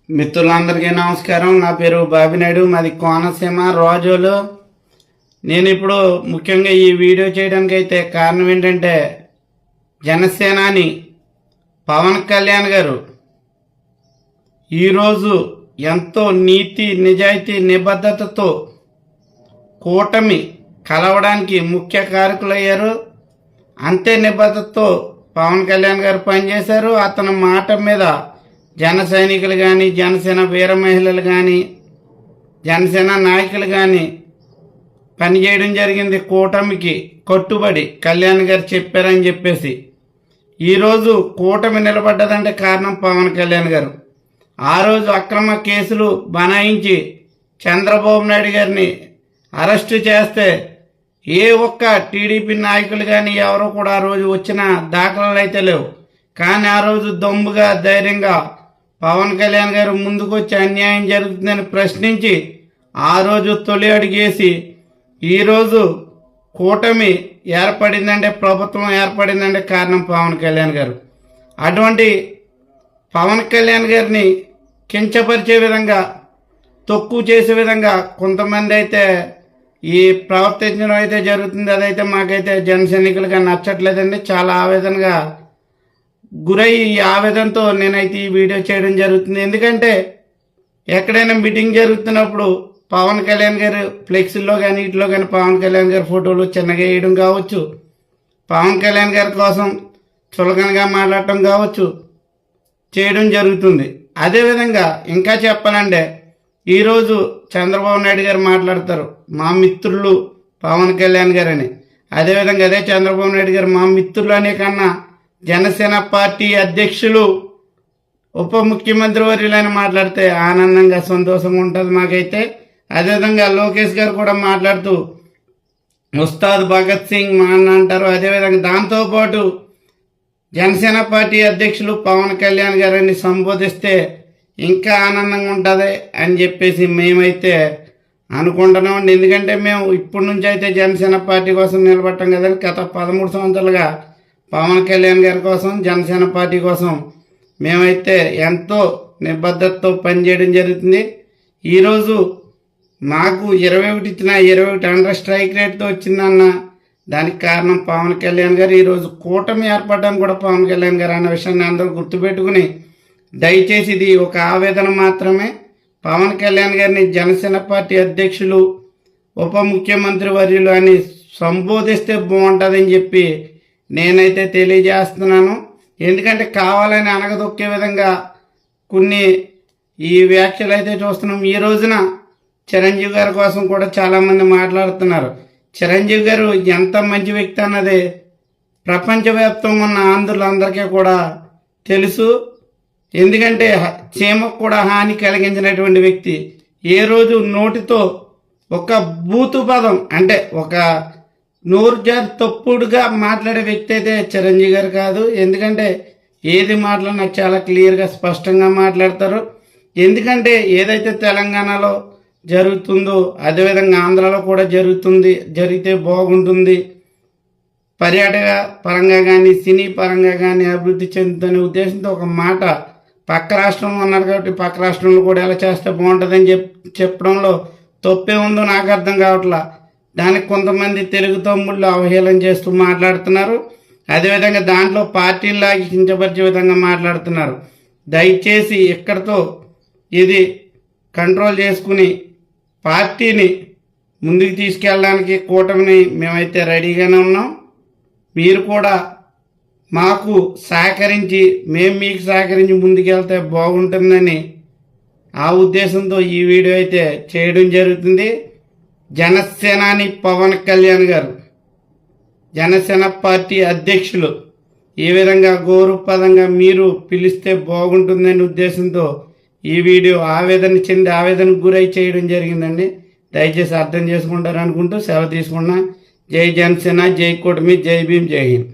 మిత్రులందరికీ నమస్కారం. నా పేరు బాబినాయుడు, మాది కోనసీమ రోజులు. నేను ఇప్పుడు ముఖ్యంగా ఈ వీడియో చేయడానికి అయితే కారణం ఏంటంటే, జనసేనాని పవన్ కళ్యాణ్ గారు ఈరోజు ఎంతో నీతి నిజాయితీ నిబద్ధతతో కూటమి కలవడానికి ముఖ్య కారకులయ్యారు. అంతే నిబద్ధతతో పవన్ కళ్యాణ్ గారు పనిచేశారు. అతని మాట మీద జన సైనికులు కానీ, జనసేన వీర మహిళలు కానీ, జనసేన నాయకులు కానీ పనిచేయడం జరిగింది. కూటమికి కట్టుబడి కళ్యాణ్ గారు చెప్పారని చెప్పేసి ఈరోజు కూటమి నిలబడ్డదంటే కారణం పవన్ కళ్యాణ్ గారు. ఆ రోజు అక్రమ కేసులు బనాయించి చంద్రబాబు నాయుడు గారిని అరెస్టు చేస్తే ఏ ఒక్క టీడీపీ నాయకులు కానీ ఎవరు కూడా ఆ రోజు వచ్చిన దాఖలాలు అయితే లేవు. కానీ ఆ రోజు దమ్ముగా ధైర్యంగా పవన్ కళ్యాణ్ గారు ముందుకు వచ్చి అన్యాయం జరుగుతుందని ప్రశ్నించి ఆ రోజు తొలి అడిగేసి ఈరోజు కూటమి ఏర్పడిందంటే, ప్రభుత్వం ఏర్పడిందంటే కారణం పవన్ కళ్యాణ్ గారు. అటువంటి పవన్ కళ్యాణ్ గారిని కించపరిచే విధంగా, తక్కువ చేసే విధంగా కొంతమంది అయితే ఈ ప్రవర్తించడం అయితే జరుగుతుంది. అదైతే మాకైతే జన సైనికులుగా నచ్చట్లేదండి. చాలా ఆవేదనగా గురై ఈ ఆవేదనతో నేనైతే ఈ వీడియో చేయడం జరుగుతుంది. ఎందుకంటే ఎక్కడైనా మీటింగ్ జరుగుతున్నప్పుడు పవన్ కళ్యాణ్ గారు ఫ్లెక్సీల్లో కానీ ఇట్లో కానీ పవన్ కళ్యాణ్ గారి ఫోటోలు చిన్నగా వేయడం కావచ్చు, పవన్ కళ్యాణ్ గారి కోసం చులకనగా మాట్లాడటం కావచ్చు చేయడం జరుగుతుంది. అదేవిధంగా ఇంకా చెప్పాలంటే ఈరోజు చంద్రబాబు నాయుడు గారు మాట్లాడతారు మా మిత్రులు పవన్ కళ్యాణ్ గారు అని. అదేవిధంగా అదే చంద్రబాబు నాయుడు గారు మా మిత్రులు అనే కన్నా జనసేన పార్టీ అధ్యక్షులు ఉప ముఖ్యమంత్రి వర్యులని మాట్లాడితే ఆనందంగా సంతోషంగా ఉంటుంది మాకైతే. అదేవిధంగా లోకేష్ గారు కూడా మాట్లాడుతూ ఉస్తాద్ భగత్ సింగ్ మా అన్న అంటారు. అదేవిధంగా దాంతోపాటు జనసేన పార్టీ అధ్యక్షులు పవన్ కళ్యాణ్ గారిని సంబోధిస్తే ఇంకా ఆనందంగా ఉంటుంది అని చెప్పేసి మేమైతే అనుకుంటున్నామండి. ఎందుకంటే మేము ఇప్పటి నుంచి అయితే జనసేన పార్టీ కోసం నిలబడటం కదండి. గత 13 సంవత్సరాలుగా పవన్ కళ్యాణ్ గారి కోసం, జనసేన పార్టీ కోసం మేమైతే ఎంతో నిబద్ధతతో పనిచేయడం జరుగుతుంది. ఈరోజు మాకు 21 ఇచ్చిన 21 అండర్ స్ట్రైక్ రేట్తో వచ్చిందన్న దానికి కారణం పవన్ కళ్యాణ్ గారు. ఈరోజు కూటమి ఏర్పడడానికి కూడా పవన్ కళ్యాణ్ గారు అన్న విషయాన్ని అందరూ గుర్తుపెట్టుకుని దయచేసి ఇది ఒక ఆవేదన మాత్రమే. పవన్ కళ్యాణ్ గారిని జనసేన పార్టీ అధ్యక్షులు ఉప ముఖ్యమంత్రి వర్యులు అని సంబోధిస్తే బాగుంటుందని చెప్పి నేనైతే తెలియజేస్తున్నాను. ఎందుకంటే కావాలని అనగదొక్కే విధంగా కొన్ని ఈ వ్యాఖ్యలు అయితే చూస్తున్నాం. ఈ రోజున చిరంజీవి గారి కోసం కూడా చాలామంది మాట్లాడుతున్నారు. చిరంజీవి గారు ఎంత మంచి వ్యక్తి అన్నది ప్రపంచవ్యాప్తంగా ఉన్న ఆంధ్రులందరికీ కూడా తెలుసు. ఎందుకంటే చీమకు కూడా హాని కలిగించినటువంటి వ్యక్తి. ఏ రోజు నోటితో ఒక బూతు పదం అంటే ఒక నోరు జారి తప్పుడుగా మాట్లాడే వ్యక్తి అయితే చిరంజీవి గారు కాదు. ఎందుకంటే ఏది మాట్లాడినా చాలా క్లియర్గా స్పష్టంగా మాట్లాడతారు. ఎందుకంటే ఏదైతే తెలంగాణలో జరుగుతుందో అదేవిధంగా ఆంధ్రాలో కూడా జరిగితే బాగుంటుంది, పర్యాటక పరంగా కానీ సినీ పరంగా కానీ అభివృద్ధి చెందుతున్న ఉద్దేశంతో ఒక మాట పక్క రాష్ట్రంలో ఉన్నారు కాబట్టి పక్క రాష్ట్రంలో కూడా ఎలా చేస్తే బాగుంటుందని చెప్పడంలో తప్పే ఉందో నాకు అర్థం కావట్లా. దానికి కొంతమంది తెలుగు తమ్ముళ్ళు అవహేళన చేస్తూ మాట్లాడుతున్నారు. అదేవిధంగా దాంట్లో పార్టీలాగి కించపరిచే విధంగా మాట్లాడుతున్నారు. దయచేసి ఇక్కడితో ఇది కంట్రోల్ చేసుకుని పార్టీని ముందుకు తీసుకెళ్ళడానికి కూటమిని మేమైతే రెడీగానే ఉన్నాం. మీరు కూడా మాకు సహకరించి మేము మీకు సహకరించి ముందుకెళ్తే బాగుంటుందని ఆ ఉద్దేశంతో ఈ వీడియో అయితే చేయడం జరుగుతుంది. జనసేనాని పవన్ కళ్యాణ్ గారు జనసేన పార్టీ అధ్యక్షులు ఈ విధంగా గౌరవపదంగా మీరు పిలిస్తే బాగుంటుందనే ఉద్దేశంతో ఈ వీడియో ఆవేదనకు గురై చేయడం జరిగిందండి. దయచేసి అర్థం చేసుకుంటారు అనుకుంటూ సెలవు తీసుకున్నా. జై జనసేన, జై కూటమి, జై భీమ్, జై హింద్.